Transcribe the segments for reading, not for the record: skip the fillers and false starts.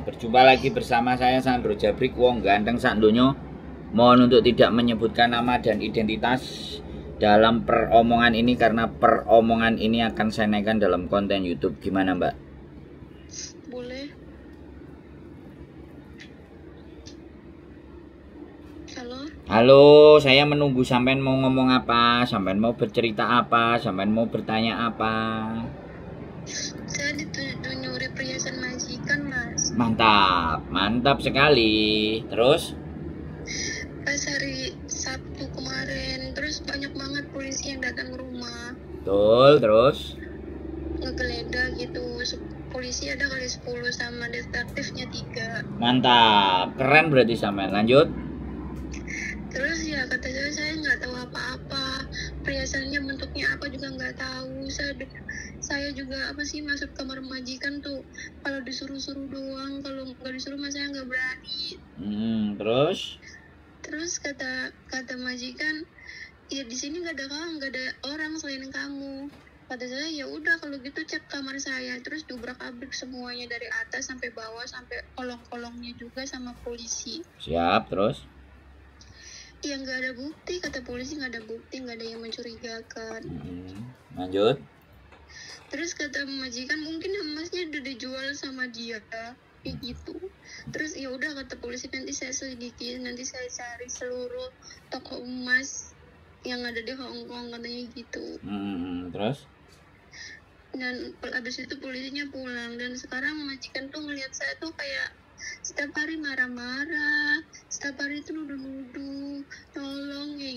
Berjumpa lagi bersama saya Sandro Jabrik, wong ganteng sak donya. Mohon untuk tidak menyebutkan nama dan identitas dalam peromongan ini karena peromongan ini akan saya naikkan dalam konten YouTube. Gimana, Mbak? Boleh. Halo. Halo, saya menunggu sampean mau ngomong apa, sampean mau bercerita apa, sampean mau bertanya apa. Saya dituduh nyuri perhiasan majikan, Mas. Mantap, mantap sekali. Terus? Pas hari Sabtu kemarin, terus banyak banget polisi yang datang ke rumah. Betul, terus? Ngegeledah gitu. Polisi ada kali 10 sama detektifnya 3. Mantap, keren berarti sampean. Lanjut. Terus ya kata saya nggak tahu apa-apa. Perhiasannya bentuknya apa juga nggak tahu. Saya juga apa sih masuk kamar majikan tuh kalau disuruh-suruh doang, kalau nggak disuruh mas saya nggak berani. Terus kata majikan, ya di sini nggak ada orang selain kamu. Kata saya ya udah kalau gitu cek kamar saya. Terus diobrak-abrik semuanya dari atas sampai bawah sampai kolong-kolongnya juga sama polisi. Siap, terus? Ya nggak ada bukti, kata polisi nggak ada bukti, nggak ada yang mencurigakan. Lanjut. Terus kata majikan mungkin emasnya udah dijual sama dia kayak gitu. Terus ya udah kata polisi nanti saya selidiki, nanti saya cari seluruh toko emas yang ada di Hong Kong katanya gitu. Terus? Dan habis itu polisinya pulang dan sekarang majikan tuh ngelihat saya tuh kayak setiap hari marah-marah, setiap hari itu nuduh-nuduh, tolong kayak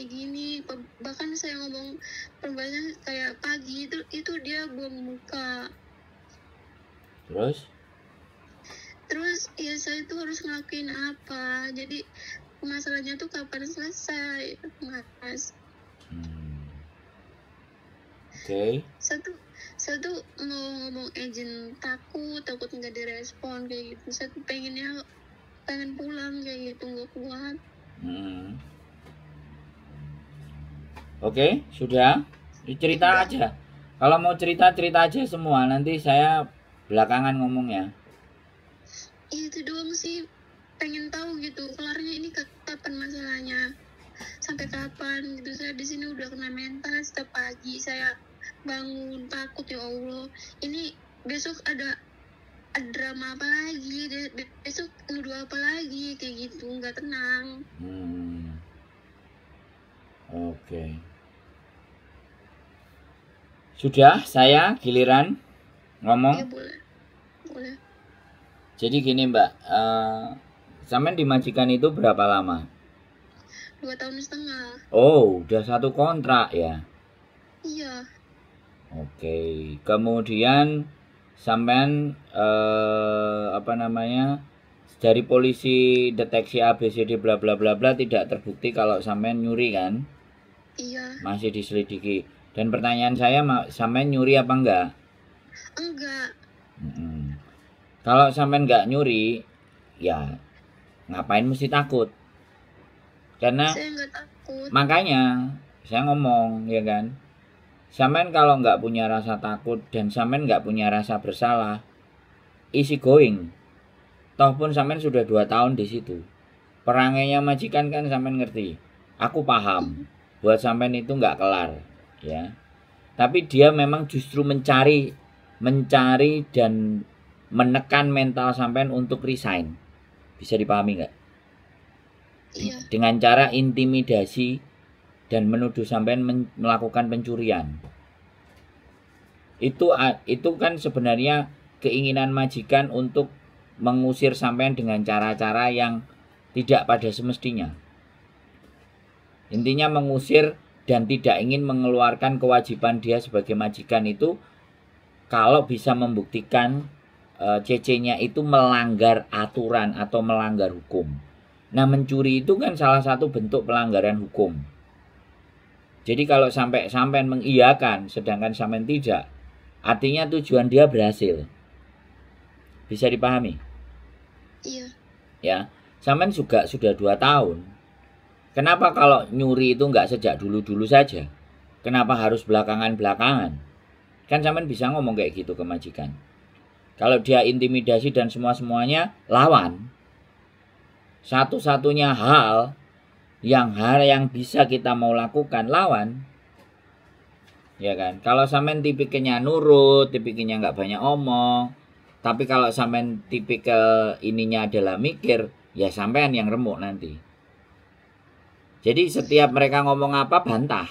gini. Bahkan saya ngomong perbanyak kayak pagi itu dia buang muka. Terus ya saya tuh harus ngelakuin apa? Jadi masalahnya tuh kapan selesai, Mas? Oke. Saya tuh mau ngomong agent takut nggak direspon kayak gitu. Saya tuh pengen pulang kayak gitu, nggak kuat. Oke, sudah. Cerita aja. Kalau mau cerita aja semua. Nanti saya belakangan ngomongnya. Itu doang sih, pengen tahu gitu kelarnya ini kapan masalahnya, sampai kapan gitu. Saya di sini udah kena mental, setiap pagi saya bangun takut, ya Allah ini besok ada drama apa lagi, besok nuduh apa lagi kayak gitu, nggak tenang. Oke. Sudah, saya giliran ngomong. Ya boleh. Jadi gini Mbak, sampean di majikan itu berapa lama? 2,5 tahun. Oh, udah 1 kontrak ya? Iya. Oke, kemudian sampean dari polisi deteksi ABCD bla bla bla bla tidak terbukti kalau sampean nyuri kan? Iya. Masih diselidiki. Dan pertanyaan saya, sampean nyuri apa enggak? Enggak. Kalau sampean enggak nyuri, ya ngapain mesti takut? Karena saya enggak takut. Makanya saya ngomong, ya kan? Sampean kalau enggak punya rasa takut dan sampean enggak punya rasa bersalah, easy going. Toh pun sampean sudah 2 tahun di situ. Perangainya majikan kan sampean ngerti. Aku paham. Buat sampean itu enggak kelar, ya. Tapi dia memang justru mencari dan menekan mental sampean untuk resign. Bisa dipahami nggak? Iya. Dengan cara intimidasi dan menuduh sampean melakukan pencurian. Itu kan sebenarnya keinginan majikan untuk mengusir sampean dengan cara-cara yang tidak pada semestinya. Intinya mengusir dan tidak ingin mengeluarkan kewajiban dia sebagai majikan itu kalau bisa membuktikan CC-nya itu melanggar aturan atau melanggar hukum. Nah, mencuri itu kan salah satu bentuk pelanggaran hukum. Jadi kalau sampean mengiyakan sedangkan sampean tidak, artinya tujuan dia berhasil. Bisa dipahami? Iya. Ya, sampean juga sudah 2 tahun. Kenapa kalau nyuri itu nggak sejak dulu-dulu saja? Kenapa harus belakangan-belakangan? Kan sampean bisa ngomong kayak gitu ke majikan. Kalau dia intimidasi dan semua-semuanya, lawan. Satu-satunya hal yang bisa kita mau lakukan, lawan. Ya kan? Kalau sampean tipikalnya nurut, tipikalnya nggak banyak omong, tapi kalau sampean tipikal ininya adalah mikir, ya sampean yang remuk nanti. Jadi setiap mereka ngomong apa, bantah.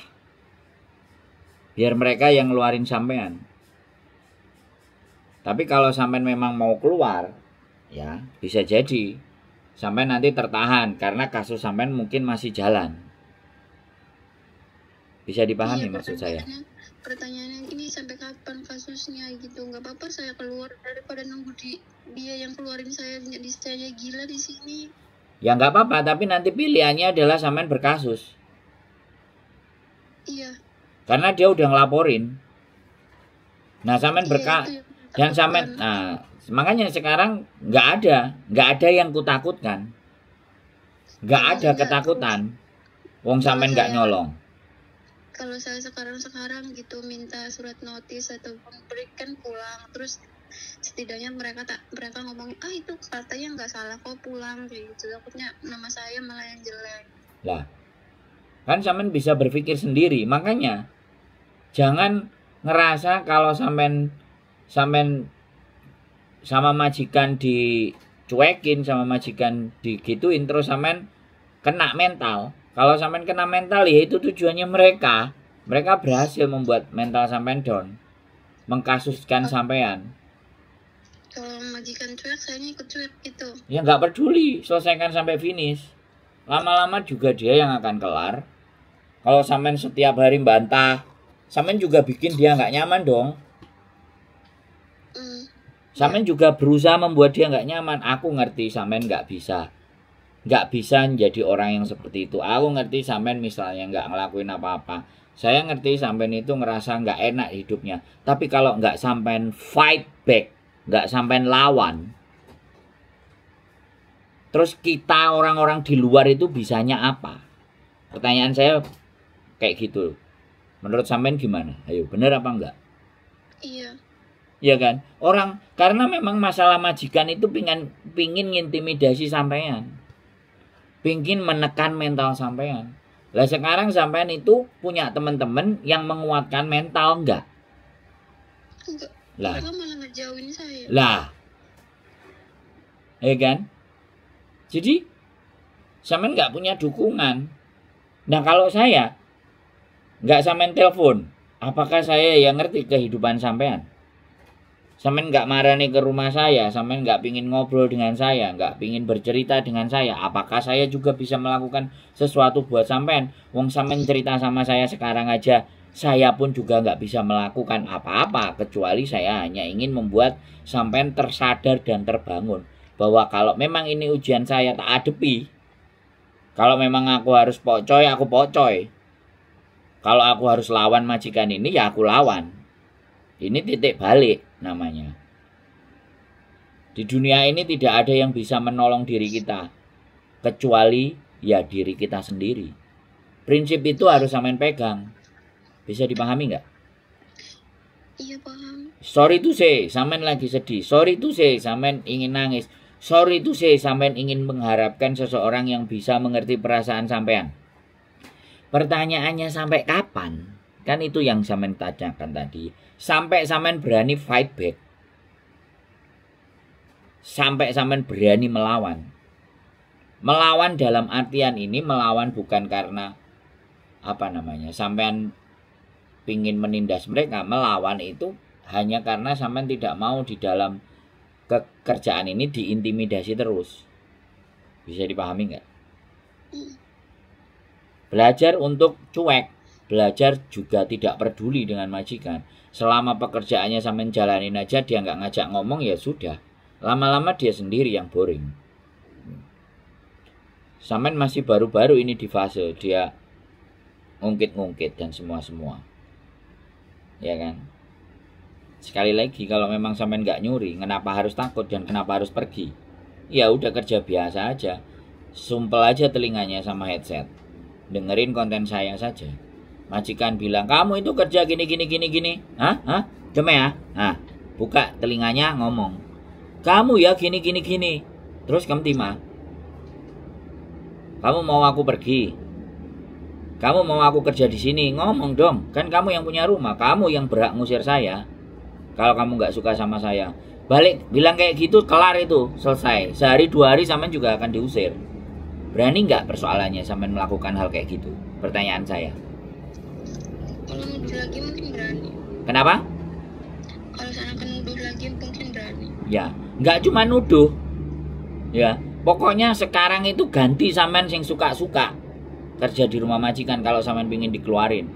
Biar mereka yang ngeluarin sampean. Tapi kalau sampean memang mau keluar, ya bisa jadi sampean nanti tertahan karena kasus sampean mungkin masih jalan. Bisa dipahami maksud saya? Pertanyaannya ini sampai kapan kasusnya gitu? Nggak apa-apa saya keluar daripada nunggu dia yang keluarin saya gila di sini. Ya nggak apa-apa, tapi nanti pilihannya adalah sampean berkasus. Iya. Karena dia udah ngelaporin. Nah sampean dan sampean, nah makanya sekarang nggak ada yang kutakutkan, nggak ada ketakutan. Wong sampean nggak nyolong. Kalau saya sekarang gitu minta surat notis atau memberikan pulang, terus setidaknya mereka ngomong itu katanya nggak salah kok pulang kayak gitu, takutnya nama saya malah yang jelek. Lah kan sampean bisa berpikir sendiri, makanya jangan ngerasa kalau sampean sama majikan dicuekin, sama majikan digituin terus sampean kena mental. Kalau sampean kena mental ya itu tujuannya mereka berhasil membuat mental sampean down, mengkasuskan sampean. Kalau majikan cuek saya ikut cuek gitu. Ya nggak peduli, selesaikan sampai finish. Lama-lama juga dia yang akan kelar. Kalau sampean setiap hari bantah, sampean juga bikin dia nggak nyaman dong. Sampean juga berusaha membuat dia nggak nyaman. Aku ngerti sampean nggak bisa menjadi orang yang seperti itu. Aku ngerti sampean misalnya nggak ngelakuin apa-apa. Saya ngerti sampean itu ngerasa nggak enak hidupnya. Tapi kalau nggak sampean fight back, nggak sampean lawan, terus kita orang-orang di luar itu bisanya apa? Pertanyaan saya kayak gitu. Menurut sampean gimana? Ayo, bener apa enggak? Iya. Iya kan? Orang karena memang masalah majikan itu pingin ngintimidasi sampean. Pingin menekan mental sampean. Lah sekarang sampean itu punya teman-teman yang menguatkan mental enggak? Enggak. Lah. Mereka malah ngejauhin saya. Lah. Ya kan? Jadi sampean enggak punya dukungan. Nah kalau saya enggak sampean telepon, apakah saya yang ngerti kehidupan sampean? Sampean nggak marani ke rumah saya, sampean nggak pingin ngobrol dengan saya, nggak pingin bercerita dengan saya, apakah saya juga bisa melakukan sesuatu buat sampean? Wong sampean cerita sama saya sekarang aja, saya pun juga nggak bisa melakukan apa-apa, kecuali saya hanya ingin membuat sampean tersadar dan terbangun. Bahwa kalau memang ini ujian saya tak adepi, kalau memang aku harus pocoy, aku pocoy. Kalau aku harus lawan majikan ini, ya aku lawan. Ini titik balik namanya. Di dunia ini tidak ada yang bisa menolong diri kita kecuali ya diri kita sendiri. Prinsip itu harus sampean pegang. Bisa dipahami nggak? Iya paham. Sorry to say, sampean lagi sedih. Sorry to say, sampean ingin nangis. Sorry to say, sampean ingin mengharapkan seseorang yang bisa mengerti perasaan sampean. Pertanyaannya sampai kapan? Kan itu yang sampean tanyakan tadi. Sampai sampean berani fight back. Sampai sampean berani melawan. Melawan dalam artian ini melawan bukan karena sampean pingin menindas mereka. Melawan itu hanya karena sampean tidak mau di dalam pekerjaan ini diintimidasi terus. Bisa dipahami nggak? Belajar untuk cuek. Belajar juga tidak peduli dengan majikan. Selama pekerjaannya sampean jalanin aja, dia nggak ngajak ngomong, ya sudah. Lama-lama dia sendiri yang boring. Sampean masih baru-baru ini di fase dia ngungkit-ngungkit dan semua-semua. Ya kan? Sekali lagi, kalau memang sampean nggak nyuri, kenapa harus takut dan kenapa harus pergi? Ya udah kerja biasa aja. Sumpel aja telinganya sama headset. Dengerin konten saya saja. Majikan bilang, kamu itu kerja gini. Hah? Cuma ya? Nah, buka telinganya, ngomong. Kamu ya gini. Terus kamu terima. Kamu mau aku pergi? Kamu mau aku kerja di sini? Ngomong dong. Kan kamu yang punya rumah, kamu yang berhak ngusir saya. Kalau kamu nggak suka sama saya, balik bilang kayak gitu, kelar itu, selesai. Sehari 2 hari sampean juga akan diusir. Berani nggak persoalannya sampean melakukan hal kayak gitu? Pertanyaan saya. Kalau nuduh lagi mungkin berani. Kenapa? Kalau sana kan nuduh lagi mungkin berani. Ya, nggak cuma nuduh. Ya, pokoknya sekarang itu ganti sampean sing suka-suka kerja di rumah majikan kalau sampean pingin dikeluarin.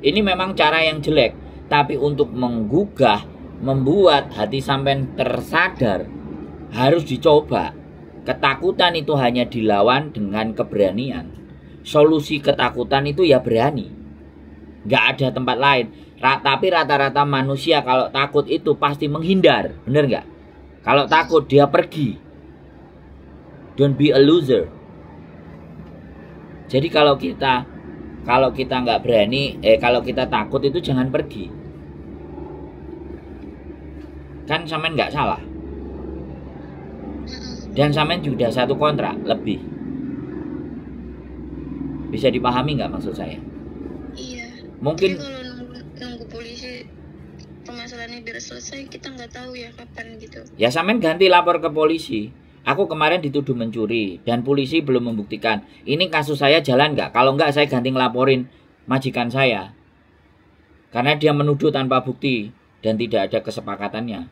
Ini memang cara yang jelek, tapi untuk menggugah, membuat hati sampean tersadar, harus dicoba. Ketakutan itu hanya dilawan dengan keberanian. Solusi ketakutan itu ya berani. Nggak ada tempat lain. Tapi rata-rata manusia kalau takut itu pasti menghindar. Bener nggak? Kalau takut dia pergi. Don't be a loser. Jadi kalau kita nggak berani, kalau kita takut itu jangan pergi. Kan sampean nggak salah. Dan sampean juga satu kontrak lebih. Bisa dipahami nggak maksud saya? Iya. Mungkin tapi kalau nunggu polisi permasalahannya biar selesai, kita nggak tahu ya kapan gitu. ya sampean ganti lapor ke polisi. Aku kemarin dituduh mencuri dan polisi belum membuktikan. Ini kasus saya jalan nggak? Kalau nggak saya ganti ngelaporin majikan saya. Karena dia menuduh tanpa bukti dan tidak ada kesepakatannya.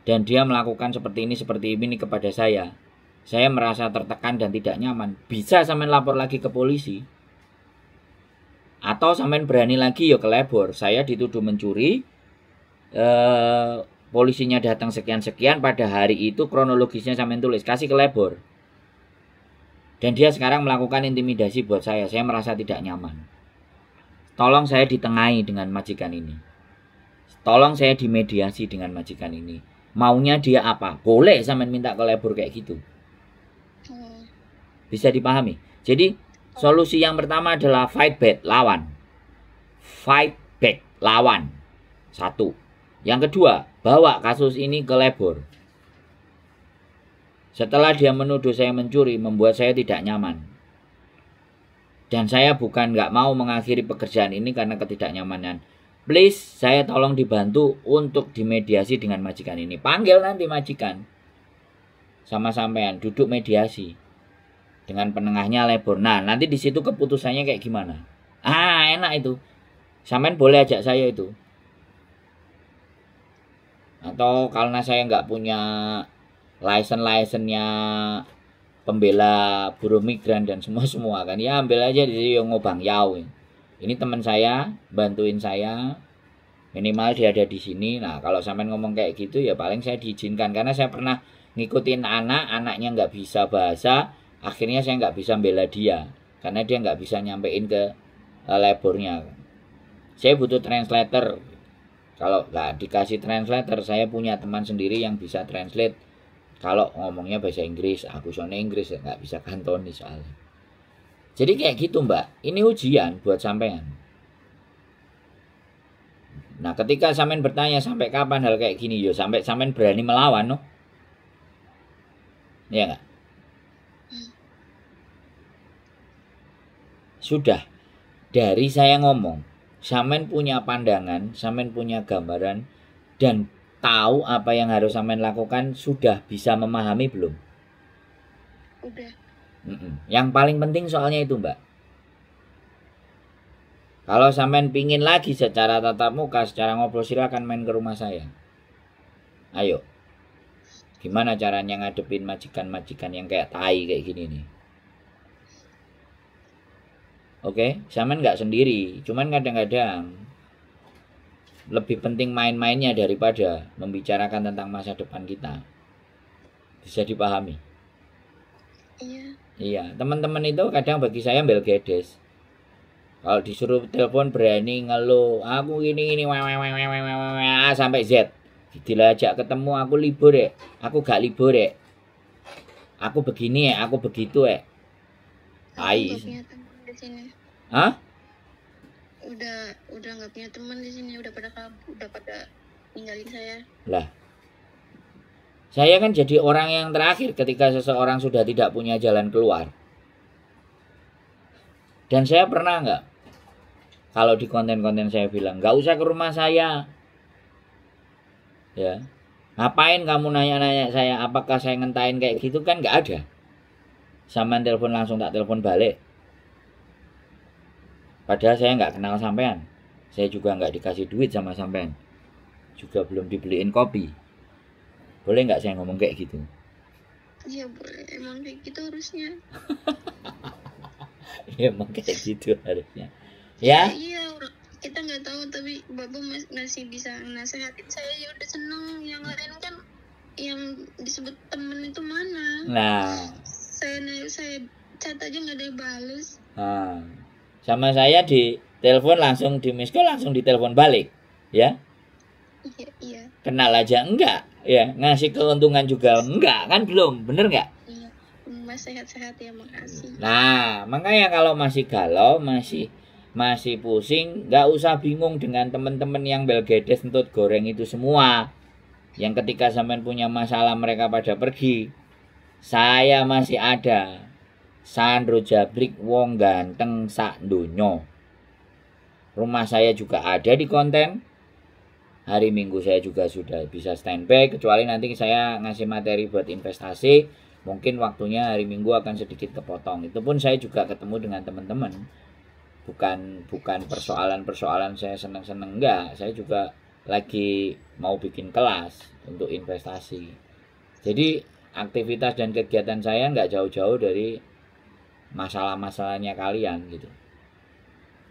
Dan dia melakukan seperti ini kepada saya. Saya merasa tertekan dan tidak nyaman. Bisa sampean lapor lagi ke polisi. Atau sampean berani lagi ya ke labor. Saya dituduh mencuri. Polisinya datang sekian-sekian. Pada hari itu kronologisnya sampean tulis. Kasih ke labor. Dan dia sekarang melakukan intimidasi buat saya. Saya merasa tidak nyaman. Tolong saya ditengahi dengan majikan ini. Tolong saya dimediasi dengan majikan ini. Maunya dia apa? Boleh sampean minta ke labor kayak gitu. Bisa dipahami? Jadi solusi yang pertama adalah fight back, lawan. Fight back, lawan. 1. Yang kedua, bawa kasus ini ke labor. Setelah dia menuduh saya mencuri, membuat saya tidak nyaman. Dan saya bukan nggak mau mengakhiri pekerjaan ini karena ketidaknyamanan. Please, saya tolong dibantu untuk dimediasi dengan majikan ini. Panggil nanti majikan. Sama sampean, duduk mediasi. Dengan penengahnya labor. Nah, nanti di situ keputusannya kayak gimana? Enak itu. Sampean boleh ajak saya itu. Atau karena saya nggak punya license-nya pembela buruh migran dan semua kan. Ya ambil aja di Ngobang Yau. Ini teman saya, bantuin saya, minimal dia ada di sini. Nah, kalau sampean ngomong kayak gitu ya paling saya diizinkan. Karena saya pernah ngikutin anaknya nggak bisa bahasa, akhirnya saya nggak bisa bela dia. Karena dia nggak bisa nyampein ke labornya. Saya butuh translator. Kalau nggak dikasih translator, saya punya teman sendiri yang bisa translate. Kalau ngomongnya bahasa Inggris, aku soalnya Inggris ya nggak bisa kantoni soalnya. Jadi kayak gitu mbak, ini ujian buat sampean. Nah ketika sampean bertanya sampai kapan hal kayak gini, yo sampai sampean berani melawan, no? Ya nggak? Sudah, dari saya ngomong, sampean punya pandangan, sampean punya gambaran, dan tahu apa yang harus sampean lakukan, sudah bisa memahami belum? Udah. Yang paling penting soalnya itu mbak. Kalau sampean pingin lagi secara tatap muka, secara ngobrol, silakan main ke rumah saya. Ayo. Gimana caranya ngadepin majikan-majikan yang kayak tai kayak gini nih? Oke, sampean nggak sendiri. Cuman kadang-kadang lebih penting main-mainnya daripada membicarakan tentang masa depan kita. Bisa dipahami? Iya, teman-teman itu kadang bagi saya bel gedes. Kalau disuruh telepon berani ngeluh, aku gini sampai Z. Dilajak ketemu aku libur ya, aku gak libur ya. Aku begini ya, aku begitu ya. Aku gak punya teman di sini. Hah? Udah nggak punya teman di sini, udah pada kabur, udah pada ninggalin saya. Lah, saya kan jadi orang yang terakhir ketika seseorang sudah tidak punya jalan keluar. Dan saya pernah nggak, kalau di konten-konten saya bilang, nggak usah ke rumah saya. Ya, ngapain kamu nanya-nanya saya, apakah saya ngentahin kayak gitu, kan nggak ada. Sampean telepon langsung tak telepon balik. Padahal saya nggak kenal sampean. Saya juga nggak dikasih duit sama sampean. Juga belum dibeliin kopi. Boleh nggak saya ngomong kayak gitu? Iya boleh, emang kayak gitu harusnya. Ya emang kayak gitu harusnya. Ya? Iya, kita nggak tahu, tapi Bapak masih bisa nasehatin saya, ya udah seneng. Yang lain kan yang disebut temen itu mana? Nah, Saya chat aja nggak ada yang bales. nah, sama saya di telepon langsung, di miss call langsung ditelepon balik, ya? Iya. Kenal aja enggak, ya? Ngasih keuntungan juga enggak, kan belum, bener nggak? Iya. Mas sehat-sehat ya, makasih. Nah, makanya kalau masih galau, masih pusing, nggak usah bingung dengan teman-teman yang belgedes entut goreng itu semua. Yang ketika sampean punya masalah mereka pada pergi. Saya masih ada. Sandro Jabrik wong ganteng sak dunyo. Rumah saya juga ada di konten. Hari Minggu saya juga sudah bisa standby, kecuali nanti saya ngasih materi buat investasi. Mungkin waktunya hari Minggu akan sedikit kepotong. Itu pun saya juga ketemu dengan teman-teman. Bukan persoalan saya seneng-seneng, enggak. Saya juga lagi mau bikin kelas untuk investasi. Jadi aktivitas dan kegiatan saya nggak jauh-jauh dari masalah-masalahnya kalian gitu.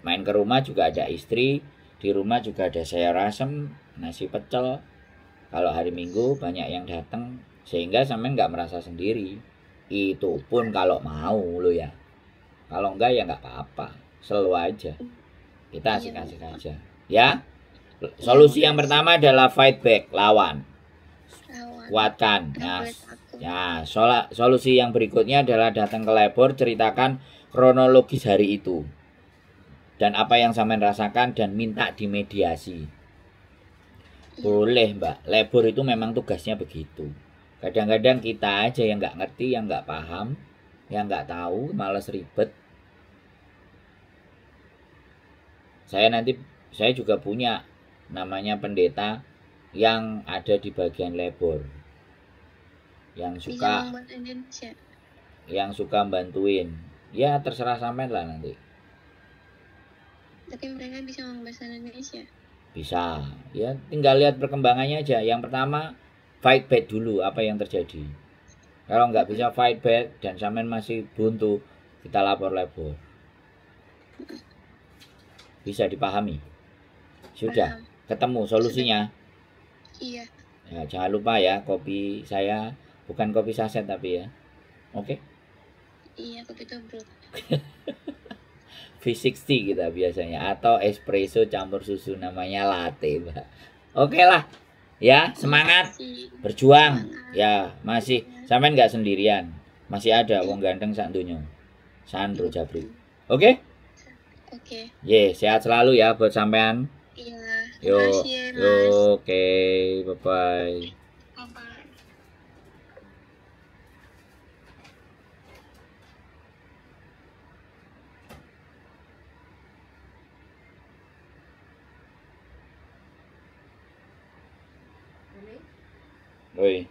Main ke rumah juga ada istri, di rumah juga ada sayur asem, nasi pecel. Kalau hari Minggu banyak yang datang, sehingga sampean nggak merasa sendiri. Itu pun kalau mau lo ya. Kalau enggak ya nggak apa-apa, selalu aja. Kita asik-asik aja, ya. Solusi yang pertama adalah fight back, lawan. Kuatkan. Nah, ya, solusi yang berikutnya adalah datang ke labor, ceritakan kronologis hari itu dan apa yang sampean rasakan dan minta dimediasi. Boleh Mbak, labor itu memang tugasnya begitu. Kadang-kadang kita aja yang nggak ngerti, yang nggak paham, yang nggak tahu, males ribet. Saya juga punya namanya pendeta yang ada di bagian labor, yang suka bantuin. Ya terserah sampean lah nanti. Tapi mereka bisa ngomong bahasa Indonesia? Bisa. Ya tinggal lihat perkembangannya aja. Yang pertama fight back dulu apa yang terjadi. Kalau nggak bisa fight back dan sampean masih buntu, kita lapor labor. Bisa dipahami? Sudah ketemu solusinya? Iya. Ya, jangan lupa ya, kopi saya bukan kopi saset tapi ya. Oke? Iya, kopi tubruk. V60 kita biasanya, atau espresso campur susu, namanya latte, Mbak. Oke lah. Ya, semangat. Berjuang. Ya, masih sampean nggak sendirian. Masih ada wong ganteng sak dunyo. Sandro Jabrik. Oke? Oke. Ye, sehat selalu ya buat sampean. Iya. Yuk, Makasih ya, Mas. oke, bye-bye. Bye-bye. Oi.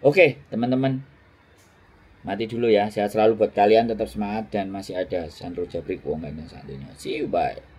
Oke, teman-teman. Mati dulu ya. Sehat selalu buat kalian, tetap semangat dan masih ada Sandro Jabrik wong ganteng satunya. See you, bye.